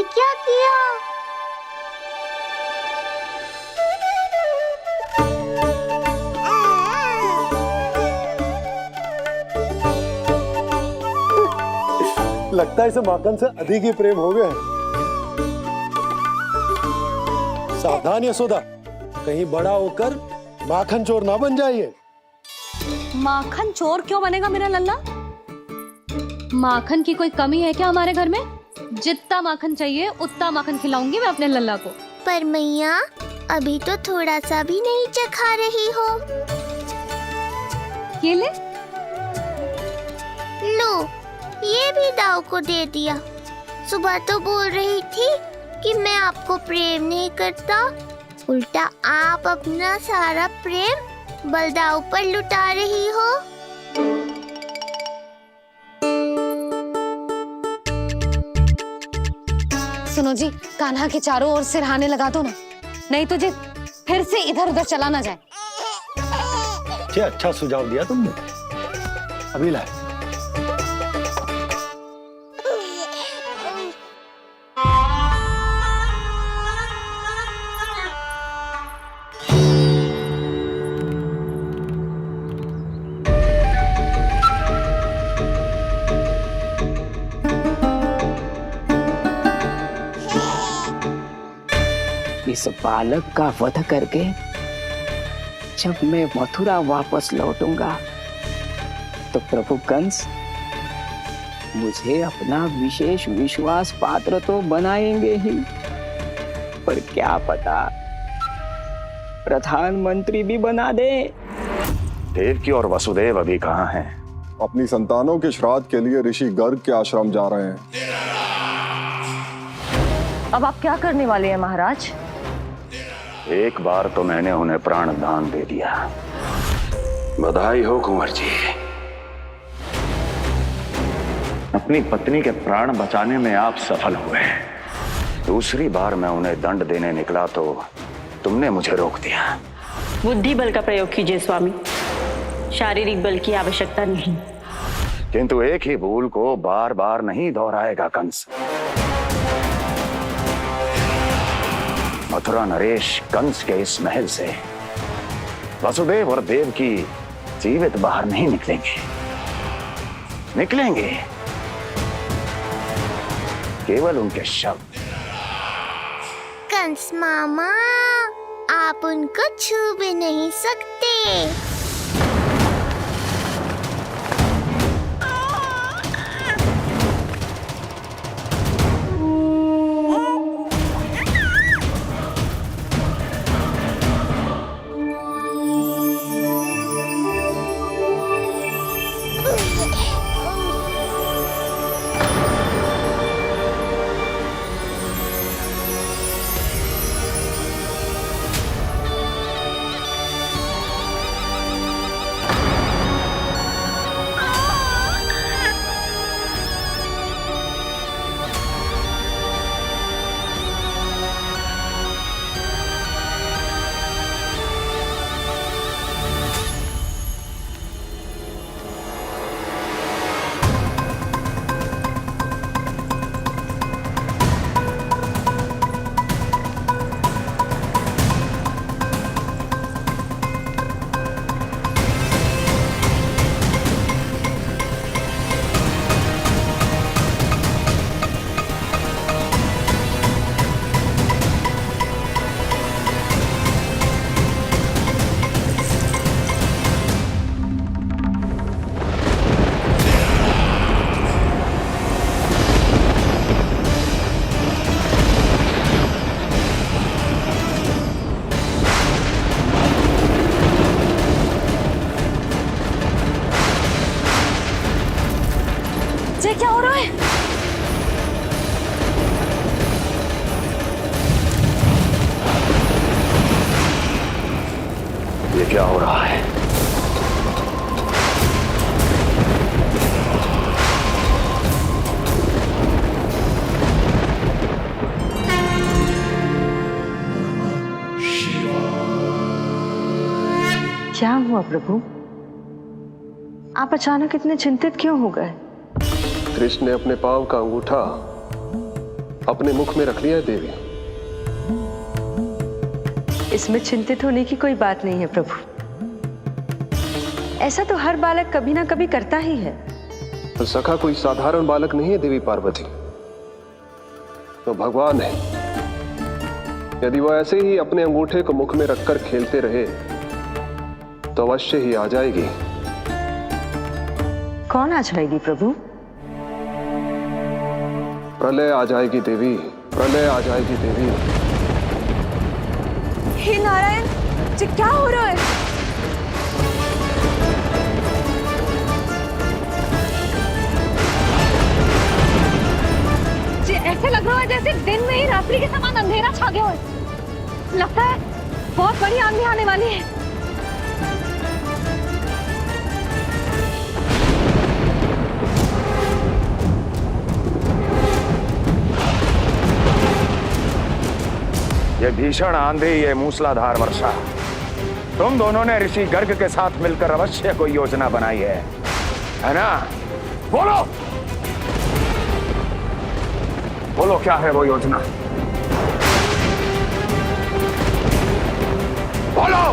ये क्या किया? लगता है इसे माखन से अधिक ही प्रेम हो गया है। सावधान यशोदा, कहीं बड़ा होकर माखन चोर ना बन जाइए। माखन चोर क्यों बनेगा मेरा लल्ला? माखन की कोई कमी है क्या हमारे घर में? जितना माखन चाहिए उतना माखन खिलाऊंगी मैं अपने लल्ला को। पर मैया, अभी तो थोड़ा सा भी नहीं चखा रही हो। ये ले। लो, ये भी दाऊ को दे दिया। सुबह तो बोल रही थी कि मैं आपको प्रेम नहीं करता, उल्टा आप अपना सारा प्रेम बलदाऊ पर लुटा रही हो। सुनो जी, कान्हा के चारों ओर सिरहाने लगा दो ना, नहीं तो जी फिर से इधर उधर चला ना जाए। क्या अच्छा सुझाव दिया तुमने। अभी लाए। इस बालक का वध करके जब मैं मथुरा वापस लौटूंगा तो प्रभु कंस मुझे अपना विशेष विश्वास पात्र तो बनाएंगे ही, पर क्या पता प्रधानमंत्री भी बना दे। देवकी और वसुदेव अभी कहाँ हैं? अपनी संतानों के श्राद्ध के लिए ऋषि गर्ग के आश्रम जा रहे हैं। अब आप क्या करने वाले हैं महाराज? एक बार तो मैंने उन्हें प्राण दान दे दिया। बधाई हो कुंवर जी, अपनी पत्नी के प्राण बचाने में आप सफल हुए। दूसरी बार मैं उन्हें दंड देने निकला तो तुमने मुझे रोक दिया। बुद्धि बल का प्रयोग कीजिए स्वामी, शारीरिक बल की आवश्यकता नहीं। किंतु एक ही भूल को बार बार नहीं दोहराएगा कंस। मथुरा नरेश कंस के इस महल से वसुदेव और देवकी जीवित बाहर नहीं निकलेंगे, केवल उनके शव। कंस मामा, आप उनको छू भी नहीं सकते। ये क्या हो रहा है? ये क्या हो रहा है? क्या हुआ प्रभु? आप अचानक इतने चिंतित क्यों हो गए? कृष्ण ने अपने पांव का अंगूठा अपने मुख में रख लिया है देवी। इसमें चिंतित होने की कोई बात नहीं है प्रभु। ऐसा तो हर बालक कभी ना कभी करता ही है। तो सखा कोई साधारण बालक नहीं है देवी पार्वती, तो भगवान है। यदि वो ऐसे ही अपने अंगूठे को मुख में रखकर खेलते रहे तो अवश्य ही आ जाएगी। कौन आ जाएगी प्रभु? प्रलय आ जाएगी देवी, प्रलय आ जाएगी देवी। हे नारायण जी, क्या हो रहा है? जी ऐसे लग रहा है जैसे दिन में ही रात्रि के समान अंधेरा छा गया हो। लगता है बहुत बड़ी आंधी आने वाली है। ये भीषण आंधी, ये मूसलाधार वर्षा, तुम दोनों ने ऋषि गर्ग के साथ मिलकर अवश्य कोई योजना बनाई है ना? बोलो बोलो, क्या है वो योजना? बोलो।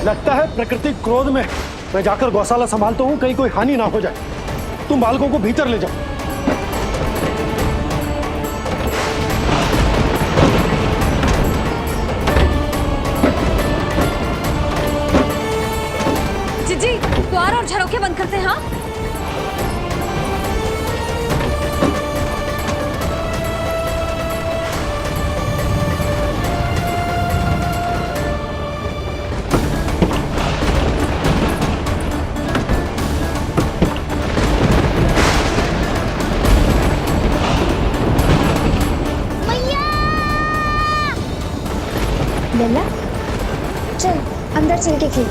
लगता है प्रकृति क्रोध में। मैं जाकर गौशाला संभालता हूँ, कहीं कोई हानि ना हो जाए। तुम बालकों को भीतर ले जाओ। जी द्वार और झरोखे बंद करते हैं। हाँ लल्ला, चल अंदर चल के खेल।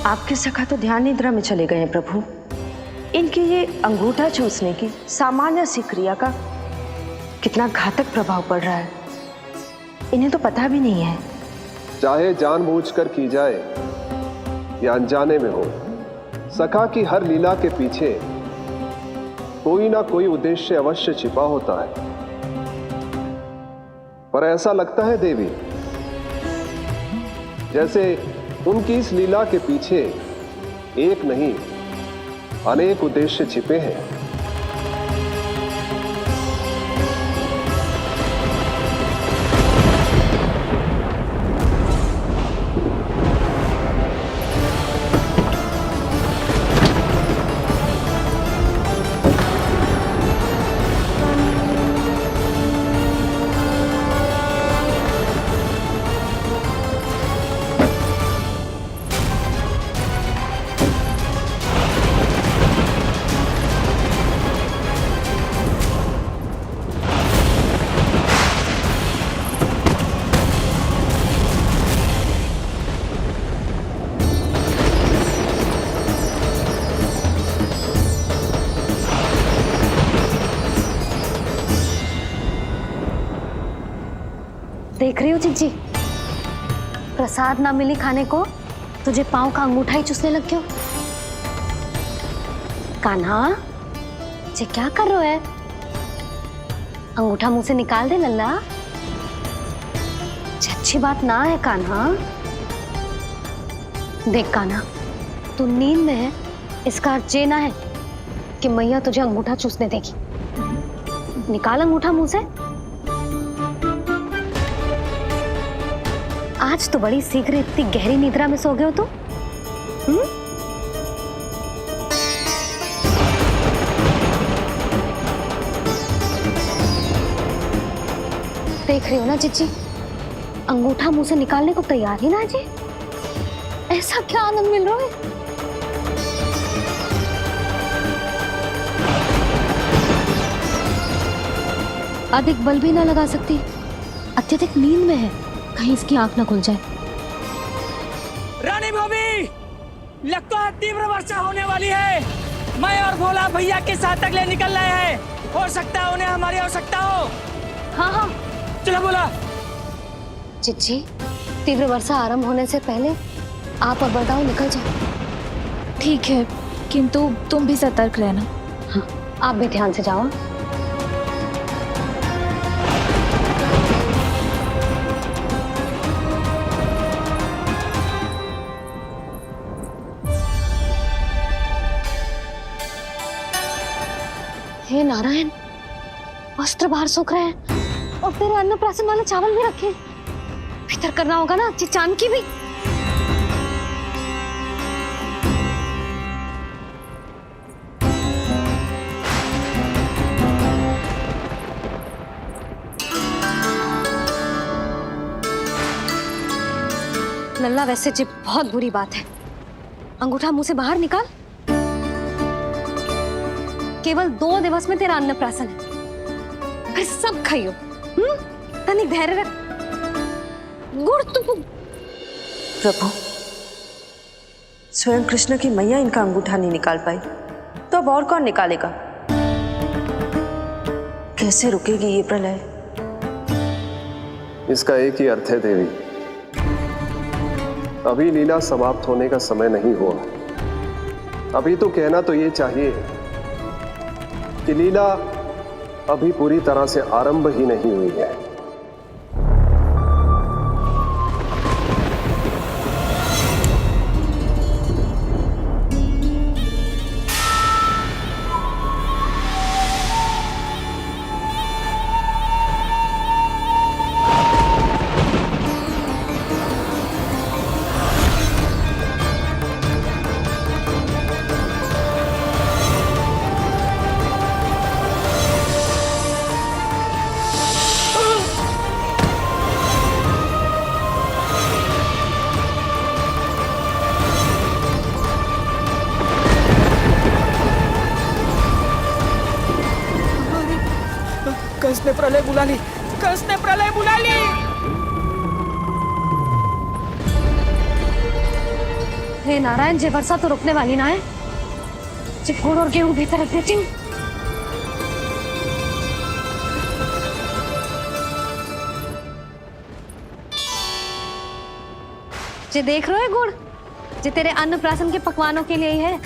आपके सखा तो ध्यान निद्रा में चले गए हैं प्रभु। इनकी ये अंगूठा चूसने की सामान्य सी क्रिया का कितना घातक प्रभाव पड़ रहा है, इन्हें तो पता भी नहीं है। चाहे जानबूझकर की जाए या अनजाने में हो, सखा की हर लीला के पीछे कोई ना कोई उद्देश्य अवश्य छिपा होता है। पर ऐसा लगता है देवी जैसे उनकी इस लीला के पीछे एक नहीं अनेक उद्देश्य छिपे हैं। देख रही हो चिज्जी, प्रसाद ना मिली खाने को, तुझे पांव का अंगूठा ही चूसने लग गयो। कान्हा, ये क्या कर रहे है? अंगूठा मुंह से निकाल दे लल्ला। अच्छी बात ना है कान्हा। देख कान्हा, तू नींद में है, इसका अर्थ ये ना है कि मैया तुझे अंगूठा चूसने देगी। निकाल अंगूठा मुंह से। आज तो बड़ी शीघ्र इतनी गहरी निद्रा में सो गए हो तुम। देख रही हो ना चिच्ची, अंगूठा मुंह से निकालने को तैयार ही ना जी। ऐसा क्या आनंद मिल रहा है? अधिक बल भी ना लगा सकती, अत्यधिक नींद में है। कहीं इसकी आंख ना खुल जाए। रानी भाभी, लगता है तीव्र वर्षा होने वाली है। मैं और भोला भैया के साथ अगले निकल रहे हैं। हो सकता है उन्हें हमारी आवश्यकता हो। हाँ हाँ चलो बोला। चिच्ची, तीव्र वर्षा आरंभ होने से पहले आप और बरदाऊ निकल जाओ। ठीक है, किंतु तुम भी सतर्क रहना। हाँ, आप भी ध्यान से जाओ। हे नारायण, वस्त्र बाहर सूख रहे हैं और तेरे अन्नप्राशन वाले चावल भी रखे हैं। भीतर करना होगा ना चिचान की भी। लल्ला, वैसे जी बहुत बुरी बात है। अंगूठा मुंह से बाहर निकाल। केवल 2 दिवस में तेरा अन्नप्राशन है, फिर सब खाइयो। तनिक धैर्य रख। गुड़ तो प्रभु, स्वयं कृष्ण की मैया इनका अंगूठा नहीं निकाल पाई, तो अब और कौन निकालेगा? कैसे रुकेगी ये प्रलय? इसका एक ही अर्थ है देवी, अभी लीला समाप्त होने का समय नहीं हुआ। अभी तो कहना तो ये चाहिए कि लीला अभी पूरी तरह से आरंभ ही नहीं हुई है। कंस ने प्रलय बुला ली। कंस ने प्रलय बुला ली। हे नारायण, जे वर्षा तो रुकने वाली ना है। जे गुड़ और गेहूं भीतर रख देती हूँ। जे देख रहे हो गुड़, जे तेरे अन्नप्राशन के पकवानों के लिए ही है।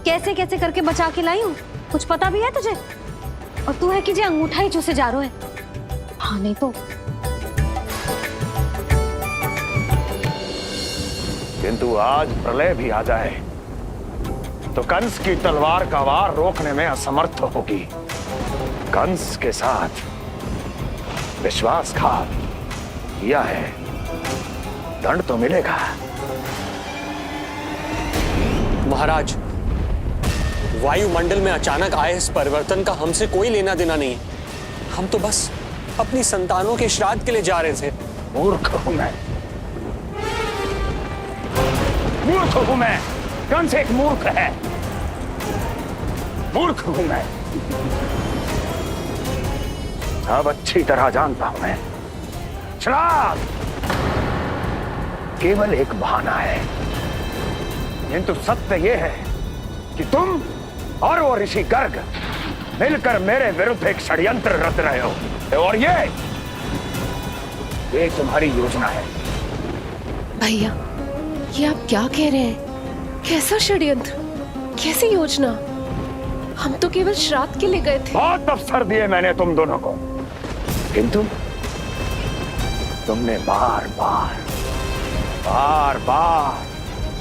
कैसे कैसे करके बचा के लाई हूँ, कुछ पता भी है तुझे? और तू है कि जे अंगूठा ही चूसे जा रहे है। हाँ नहीं तो। किंतु आज प्रलय भी आ जाए तो कंस की तलवार का वार रोकने में असमर्थ होगी। कंस के साथ विश्वासघात किया है, दंड तो मिलेगा। महाराज, वायुमंडल में अचानक आए इस परिवर्तन का हमसे कोई लेना देना नहीं है। हम तो बस अपनी संतानों के श्राद्ध के लिए जा रहे थे। मूर्ख हूं मैं, मूर्ख हूं मैं। कंस एक मूर्ख है, मूर्ख हूं मैं। अब अच्छी तरह जानता हूं मैं, श्राद्ध केवल एक बहाना है। किंतु सत्य यह है कि तुम और वो ऋषि गर्ग मिलकर मेरे विरुद्ध एक षड्यंत्र रच रहे हो, और ये तुम्हारी योजना है। भैया, ये आप क्या कह रहे हैं? कैसा षड्यंत्र, कैसी योजना? हम तो केवल श्राद्ध के लिए गए थे। बहुत अवसर दिए मैंने तुम दोनों को, किंतु तुमने बार बार बार बार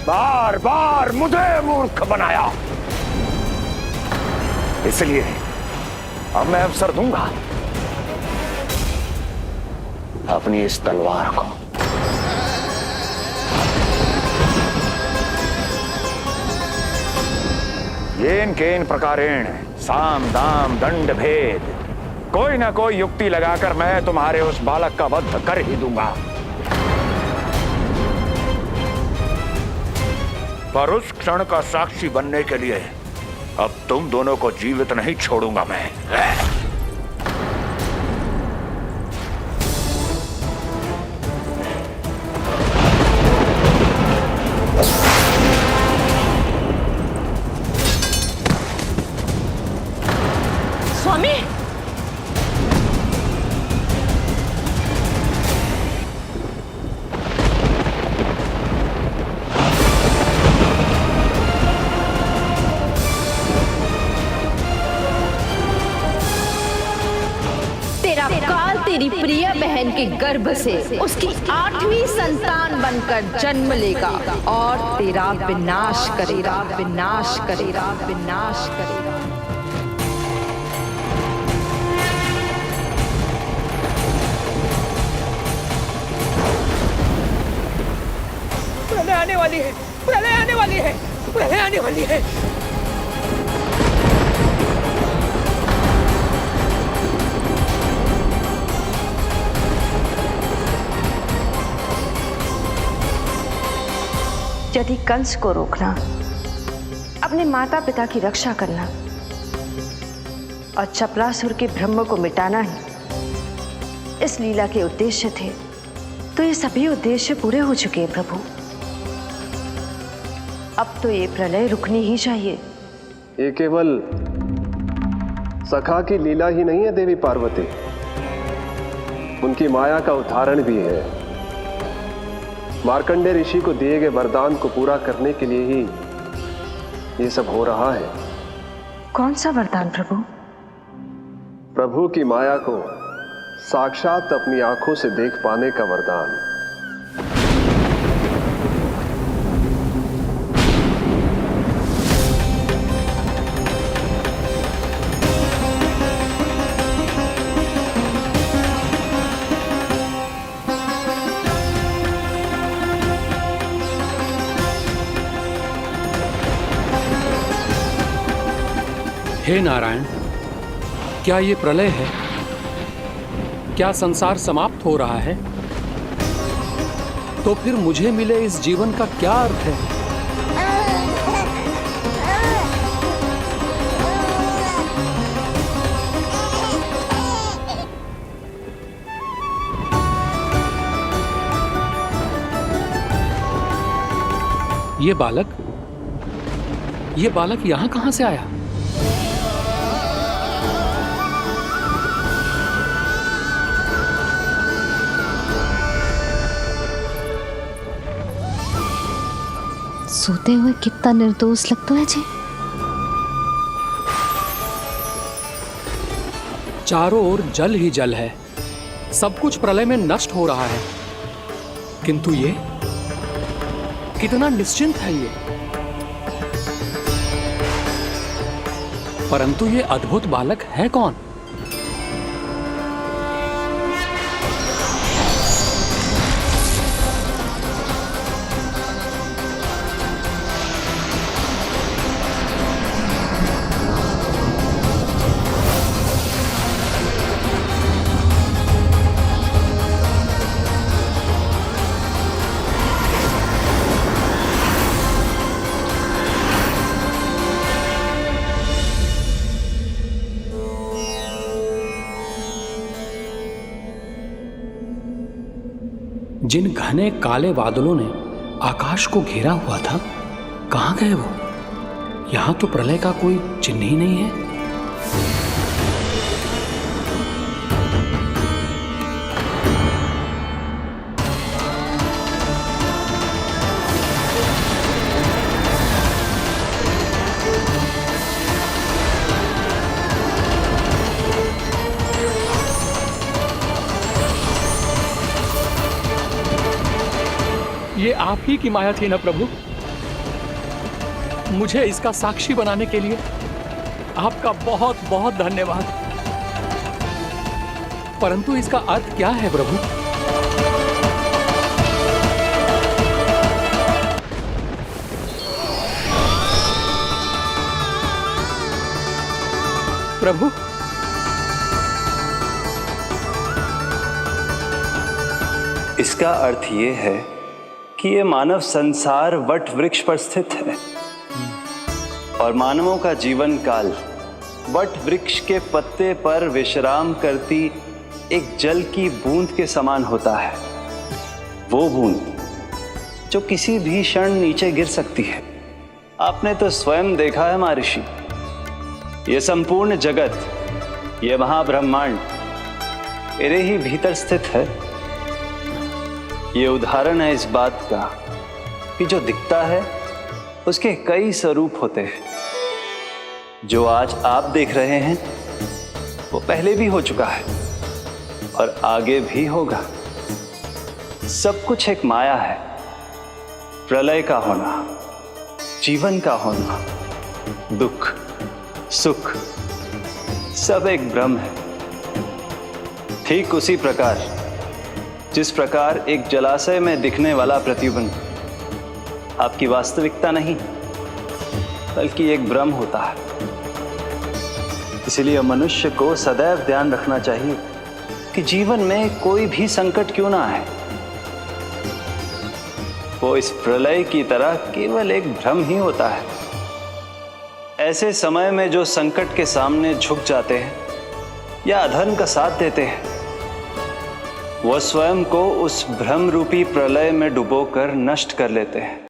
बार बार मुझे मूर्ख बनाया। इसलिए अब मैं अवसर दूंगा अपनी इस तलवार को। येन केन प्रकारेण साम दाम दंड भेद, कोई ना कोई युक्ति लगाकर मैं तुम्हारे उस बालक का वध कर ही दूंगा। पर उस क्षण का साक्षी बनने के लिए अब तुम दोनों को जीवित नहीं छोड़ूंगा मैं। बहन के गर्भ से उसकी 8वीं संतान बनकर जन्म लेगा और तेरा विनाश करेगा, विनाश करेगा, विनाश करेगा। प्रलय आने वाली है, प्रलय आने वाली है, प्रलय आने वाली है। यदि कंस को रोकना, अपने माता पिता की रक्षा करना और चपलासुर के ब्रह्म को मिटाना ही इस लीला के उद्देश्य थे, तो ये सभी उद्देश्य पूरे हो चुके हैं प्रभु। अब तो ये प्रलय रुकनी ही चाहिए। ये केवल सखा की लीला ही नहीं है देवी पार्वती, उनकी माया का उदाहरण भी है। मार्कंडेय ऋषि को दिए गए वरदान को पूरा करने के लिए ही ये सब हो रहा है। कौन सा वरदान प्रभु? प्रभु की माया को साक्षात अपनी आंखों से देख पाने का वरदान। हे नारायण, क्या ये प्रलय है? क्या संसार समाप्त हो रहा है? तो फिर मुझे मिले इस जीवन का क्या अर्थ है? ये बालक यहां कहां से आया? सोते हुए कितना निर्दोष लगता है जी। चारों ओर जल ही जल है, सब कुछ प्रलय में नष्ट हो रहा है, किंतु ये कितना निश्चिंत है ये। परंतु ये अद्भुत बालक है कौन? जिन घने काले बादलों ने आकाश को घेरा हुआ था, कहां गए वो? यहां तो प्रलय का कोई चिन्ह ही नहीं है। ये आप ही की माया थी ना प्रभु? मुझे इसका साक्षी बनाने के लिए आपका बहुत बहुत धन्यवाद। परंतु इसका अर्थ क्या है प्रभु? प्रभु, इसका अर्थ ये है कि ये मानव संसार वट वृक्ष पर स्थित है और मानवों का जीवन काल वट वृक्ष के पत्ते पर विश्राम करती एक जल की बूंद के समान होता है। वो बूंद जो किसी भी क्षण नीचे गिर सकती है। आपने तो स्वयं देखा है महर्षि, ये संपूर्ण जगत, ये महाब्रह्मांड मेरे ही भीतर स्थित है। ये उदाहरण है इस बात का कि जो दिखता है उसके कई स्वरूप होते हैं। जो आज आप देख रहे हैं वो पहले भी हो चुका है। और आगे भी होगा। सब कुछ एक माया है। प्रलय का होना, जीवन का होना, दुख, सुख, सब एक भ्रम है। ठीक उसी प्रकार जिस प्रकार एक जलाशय में दिखने वाला प्रतिबिंब आपकी वास्तविकता नहीं बल्कि एक भ्रम होता है। इसलिए मनुष्य को सदैव ध्यान रखना चाहिए कि जीवन में कोई भी संकट क्यों ना आए, वो इस प्रलय की तरह केवल एक भ्रम ही होता है। ऐसे समय में जो संकट के सामने झुक जाते हैं या अधर्म का साथ देते हैं, वह स्वयं को उस भ्रम रूपी प्रलय में डुबोकर नष्ट कर लेते हैं।